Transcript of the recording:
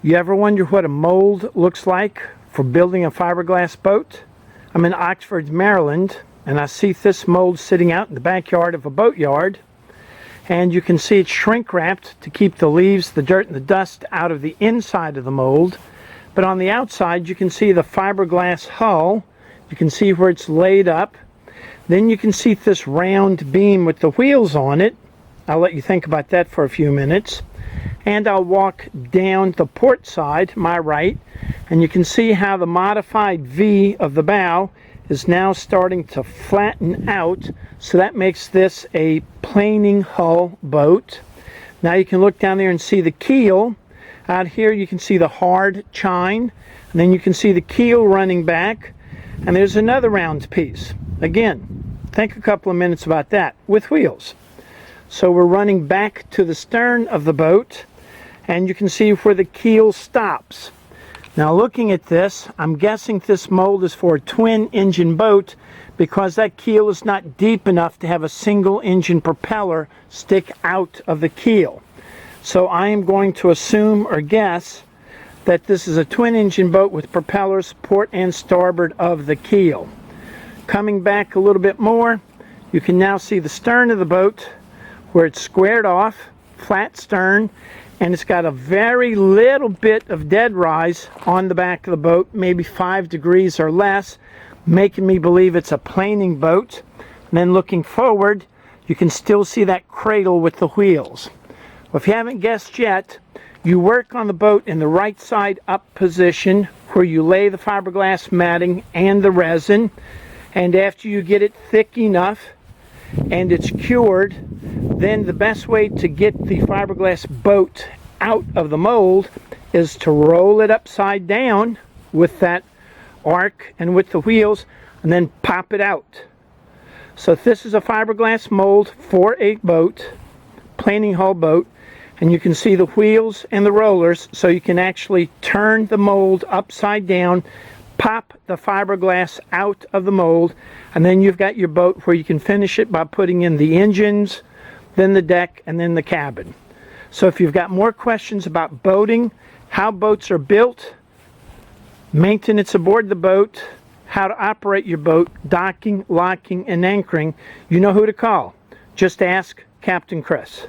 You ever wonder what a mold looks like for building a fiberglass boat? I'm in Oxford, Maryland, and I see this mold sitting out in the backyard of a boatyard. And you can see it's shrink wrapped to keep the leaves, the dirt, and the dust out of the inside of the mold. But on the outside, you can see the fiberglass hull. You can see where it's laid up. Then you can see this round beam with the wheels on it. I'll let you think about that for a few minutes. And I'll walk down the port side, my right, and you can see how the modified V of the bow is now starting to flatten out, so that makes this a planing hull boat. Now you can look down there and see the keel. Out here you can see the hard chine, and then you can see the keel running back, and there's another round piece. Again, think a couple of minutes about that, with wheels. So we're running back to the stern of the boat, and you can see where the keel stops. Now looking at this, I'm guessing this mold is for a twin engine boat because that keel is not deep enough to have a single engine propeller stick out of the keel. So I am going to assume or guess that this is a twin engine boat with propellers port and starboard of the keel. Coming back a little bit more, you can now see the stern of the boat where it's squared off, flat stern, and it's got a very little bit of dead rise on the back of the boat, maybe 5 degrees or less, making me believe it's a planing boat. And then looking forward, you can still see that cradle with the wheels. Well, if you haven't guessed yet, you work on the boat in the right side up position where you lay the fiberglass matting and the resin, and after you get it thick enough and it's cured, then the best way to get the fiberglass boat out of the mold is to roll it upside down with that arc and with the wheels, and then pop it out. So this is a fiberglass mold for a boat, planing hull boat, and you can see the wheels and the rollers, so you can actually turn the mold upside down, pop the fiberglass out of the mold, and then you've got your boat where you can finish it by putting in the engines, then the deck, and then the cabin. So if you've got more questions about boating, how boats are built, maintenance aboard the boat, how to operate your boat, docking, locking, and anchoring, you know who to call. Just ask Captain Chris.